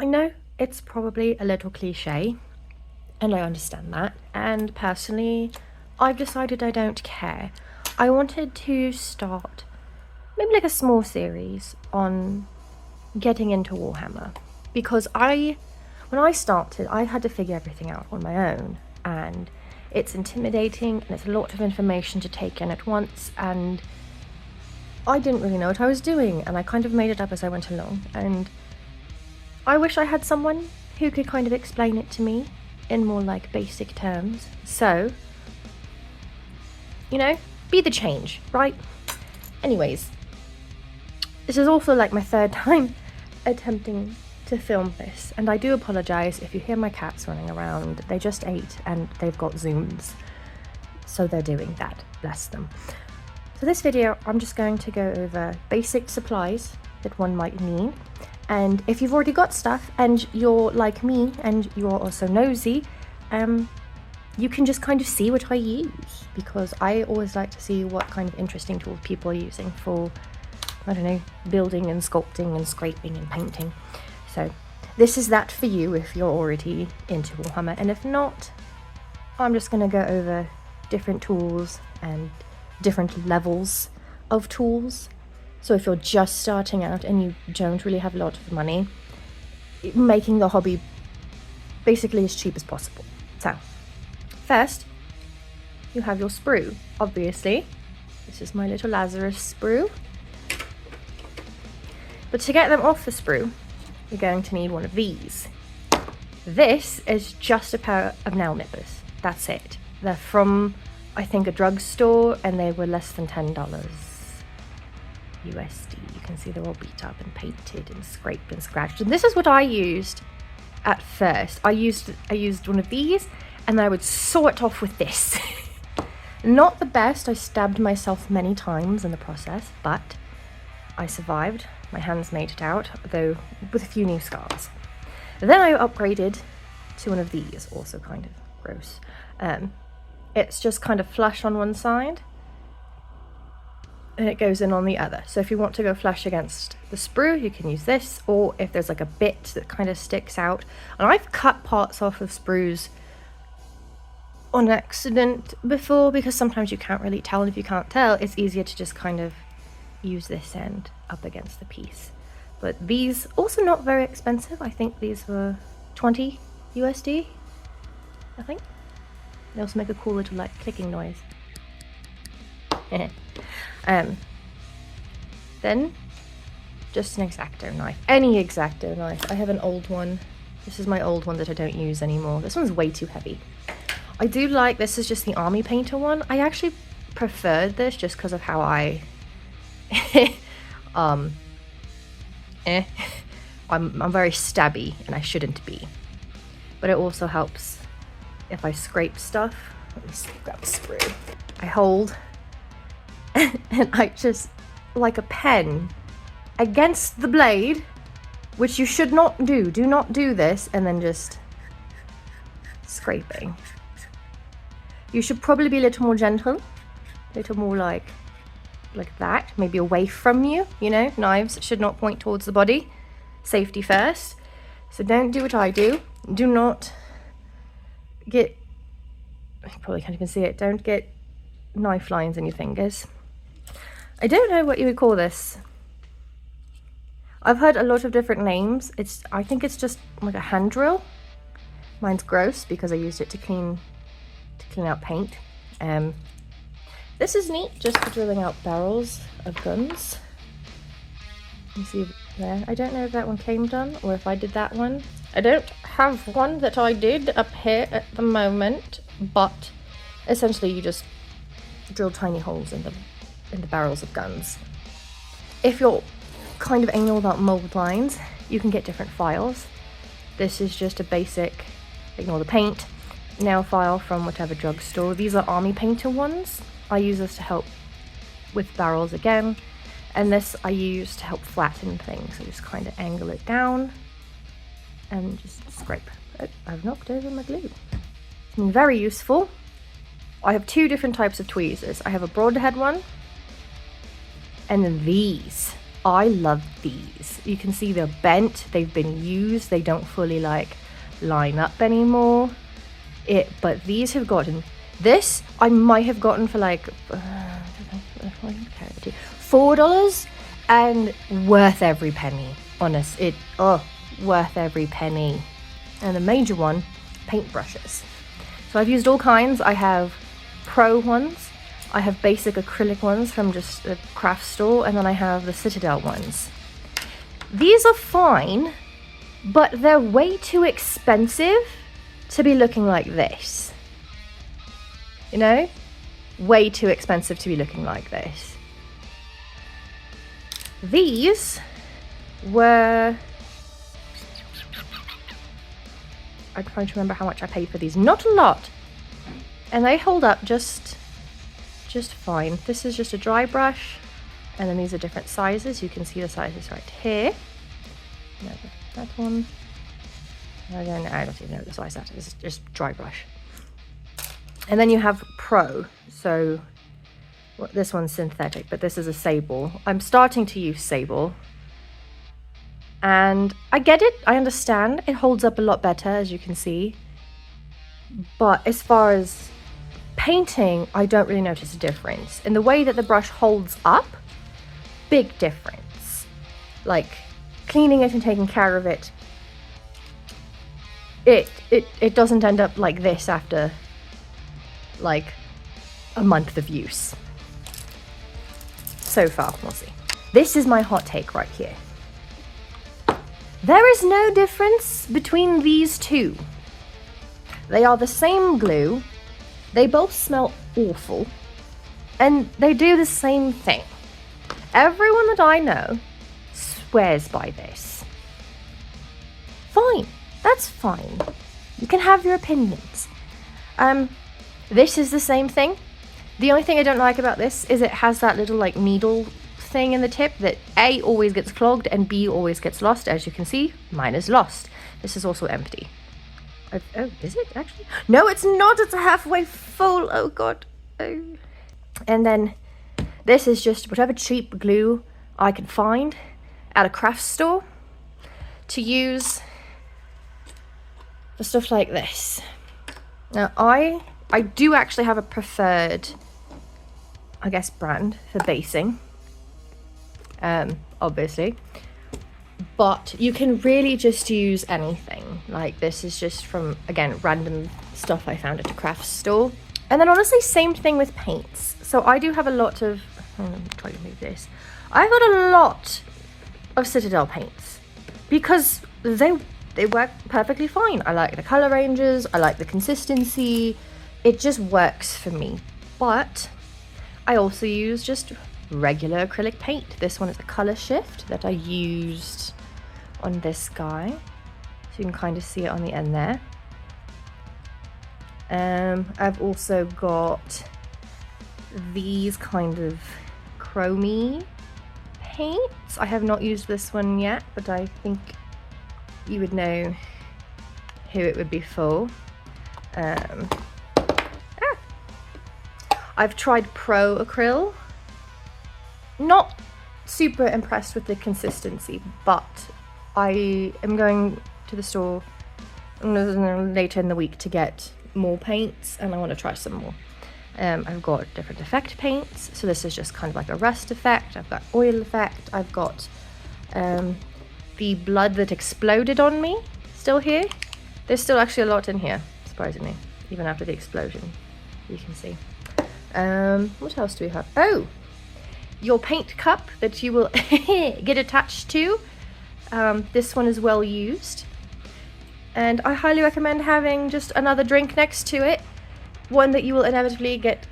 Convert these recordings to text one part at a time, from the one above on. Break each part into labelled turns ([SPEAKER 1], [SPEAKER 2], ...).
[SPEAKER 1] I know it's probably a little cliche, and I understand that, and personally, I've decided I don't care. I wanted to start maybe like a small series on getting into Warhammer, because when I started, I had to figure everything out on my own, and it's intimidating and it's a lot of information to take in at once, and I didn't really know what I was doing, and I kind of made it up as I went along, and I wish I had someone who could kind of explain it to me in more like basic terms. So, be the change, right? Anyways, this is also like my third time attempting to film this, and I do apologize if you hear my cats running around. They just ate and they've got zooms, so they're doing that, bless them. So this video, I'm just going to go over basic supplies that one might need, and if you've already got stuff and you're like me and you're also nosy, you can just kind of see what I use, because I always like to see what kind of interesting tools people are using for, I don't know, building and sculpting and scraping and painting. So this is that for you if you're already into Warhammer, and if not, I'm just going to go over different tools and different levels of tools. So if you're just starting out and you don't really have a lot of money, making the hobby basically as cheap as possible. So first, you have your sprue. Obviously, this is my little Lazarus sprue. But to get them off the sprue, you're going to need one of these. This is just a pair of nail nippers. That's it. They're from, I think, a drugstore, and they were less than $10 USD. You can see they're all beat up and painted and scraped and scratched. And this is what I used at first. I used one of these, and I would saw it off with this. Not the best. I stabbed myself many times in the process, but I survived. My hands made it out, though with a few new scars. Then I upgraded to one of these, also kind of gross. It's just kind of flush on one side, and it goes in on the other. So if you want to go flush against the sprue, you can use this, or if there's like a bit that kind of sticks out. And I've cut parts off of sprues on accident before, because sometimes you can't really tell, and if you can't tell, it's easier to just kind of use this end up against the piece. But these also not very expensive. I think these were 20 USD, I think. They also make a cool little like clicking noise. Then just an X-Acto knife, any X-Acto knife. I have an old one. This is my old one that I don't use anymore. This one's way too heavy. I do like, this is just the army painter one. I actually preferred this just because of how I'm very stabby, and I shouldn't be. But it also helps if I scrape stuff. Let me grab a sprue. I hold and I just, like a pen against the blade, which you should not do. Do not do this, and then just scraping. You should probably be a little more gentle, a little more like that, maybe away from you, knives should not point towards the body. Safety first. So don't do what I do. Do not get, you probably can't even see it, don't get knife lines in your fingers. I don't know what you would call this. I've heard a lot of different names. I think it's just like a hand drill. Mine's gross because I used it to clean out paint. This is neat, just for drilling out barrels of guns. You see there. I don't know if that one came done or if I did that one. I don't have one that I did up here at the moment, but essentially you just drill tiny holes in the barrels of guns. If you're kind of anal about mold lines, you can get different files. This is just a basic, ignore the paint, nail file from whatever drugstore. These are army painter ones. I use this to help with barrels again, and this I use to help flatten things. So just kind of angle it down and just scrape. Oh, I've knocked over my glue. It's been very useful. I have two different types of tweezers. I have a broadhead one, and then these. I love these. You can see they're bent, they've been used, they don't fully like line up anymore. But these have gotten, this I might have gotten for like $4 and worth every penny. Honest, worth every penny. And the major one, paintbrushes. So I've used all kinds. I have pro ones, I have basic acrylic ones from just a craft store, and then I have the Citadel ones. These are fine, but they're way too expensive to be looking like this. You know? Way too expensive to be looking like this. These were... I'm trying to remember how much I paid for these. Not a lot. And they hold up just fine. This is just a dry brush. And then these are different sizes. You can see the sizes right here. That one. I don't even know the size that is. It's just dry brush. And then you have Pro. So this one's synthetic, but this is a sable. I'm starting to use sable. And I get it. I understand. It holds up a lot better, as you can see. But as far as painting, I don't really notice a difference. In the way that the brush holds up, big difference. Like cleaning it and taking care of it, it doesn't end up like this after like a month of use. So far, we'll see. This is my hot take right here. There is no difference between these two. They are the same glue. They both smell awful. And they do the same thing. Everyone that I know swears by this. Fine. That's fine. You can have your opinions. This is the same thing. The only thing I don't like about this is it has that little like needle thing in the tip that A, always gets clogged, and B, always gets lost. As you can see, mine is lost. This is also empty. Oh, is it actually? No, it's not. It's halfway full. Oh god. Oh. And then this is just whatever cheap glue I can find at a craft store to use for stuff like this. Now I do actually have a preferred, I guess, brand for basing. Obviously, but you can really just use anything. Like this is just from, again, random stuff I found at a craft store. And then honestly, same thing with paints. So I do have a lot of, let me try to move this. I've got a lot of Citadel paints because they work perfectly fine. I like the color ranges, I like the consistency. It just works for me. But I also use just regular acrylic paint. This one is a color shift that I used on this guy, so you can kind of see it on the end there. I've also got these kind of chromey paints. I have not used this one yet, but I think you would know who it would be for. I've tried Pro Acryl. Not super impressed with the consistency, but I am going to the store later in the week to get more paints, and I want to try some more. I've got different effect paints, so this is just kind of like a rust effect. I've got oil effect. I've got the blood that exploded on me still here. There's still actually a lot in here, surprisingly, even after the explosion. You can see. What else do we have? Oh, your paint cup that you will get attached to. This one is well used, and I highly recommend having just another drink next to it, one that you will inevitably get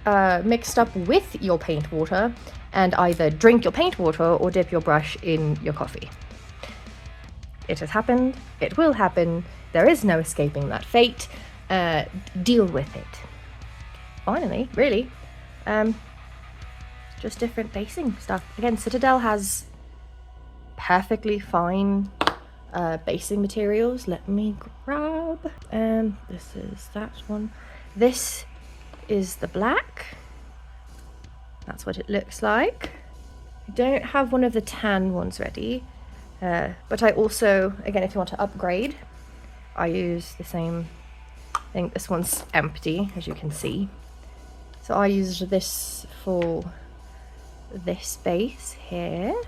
[SPEAKER 1] mixed up with your paint water, and either drink your paint water or dip your brush in your coffee. It has happened. It will happen. There is no escaping that fate. Deal with it. Finally, really. Just different basing stuff. Again, Citadel has perfectly fine basing materials. Let me grab. This is that one. This is the black. That's what it looks like. I don't have one of the tan ones ready, but I also, again, if you want to upgrade, I use the same thing. This one's empty, as you can see. So I used this for this base here,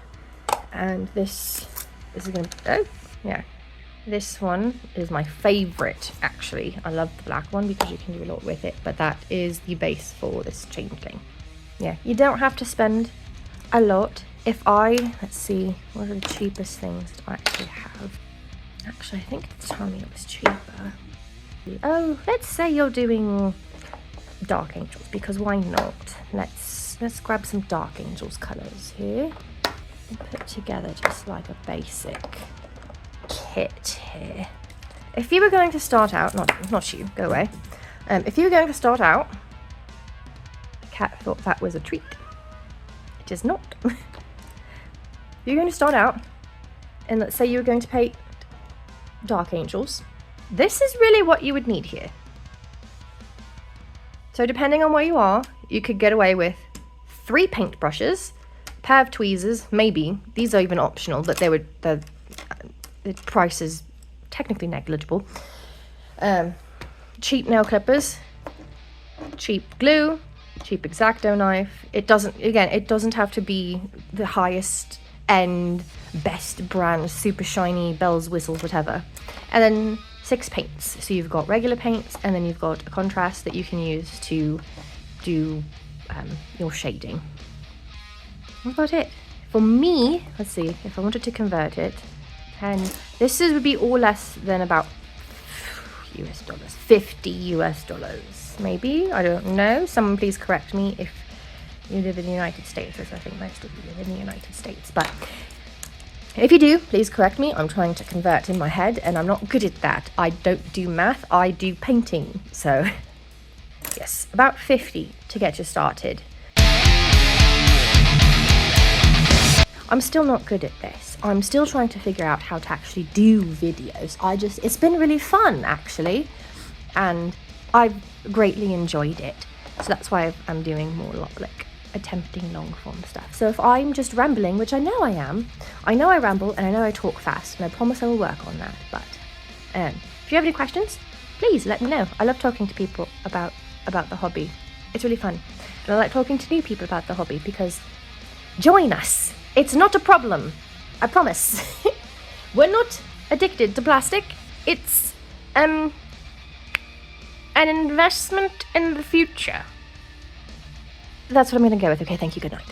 [SPEAKER 1] and this is going to, oh, yeah. This one is my favorite, actually. I love the black one because you can do a lot with it, but that is the base for this changeling. Yeah, you don't have to spend a lot. If let's see, what are the cheapest things that I actually have? Actually, I think it's telling me it was cheaper. Oh, let's say you're doing Dark Angels, because why not? Let's grab some Dark Angels colours here and put together just like a basic kit here. If you were going to start out, not you, go away. If you were going to start out, the cat thought that was a treat. It is not. If you're going to start out, and let's say you were going to paint Dark Angels, this is really what you would need here. So depending on where you are, you could get away with 3 paintbrushes, a pair of tweezers, maybe. These are even optional, but the price is technically negligible. Cheap nail clippers, cheap glue, cheap X-Acto knife. It doesn't have to be the highest end, best brand, super shiny, bells, whistles, whatever. And then 6 paints. So you've got regular paints, and then you've got a contrast that you can use to do your shading. What about it? For me, let's see, if I wanted to convert it, and this would be all less than about US dollars, $50 US, maybe, I don't know. Someone please correct me if you live in the United States, as I think most of you live in the United States. But if you do, please correct me. I'm trying to convert in my head, and I'm not good at that. I don't do math, I do painting. So yes, about 50 to get you started. I'm still not good at this. I'm still trying to figure out how to actually do videos. It's been really fun, actually, and I've greatly enjoyed it. So that's why I'm doing more like attempting long form stuff. So if I'm just rambling, which I know I am, I know I ramble and I know I talk fast, and I promise I will work on that. But if you have any questions, please let me know. I love talking to people about the hobby. It's really fun. And I like talking to new people about the hobby, because join us. It's not a problem. I promise. We're not addicted to plastic. It's an investment in the future. That's what I'm going to go with. Okay, thank you. Good night.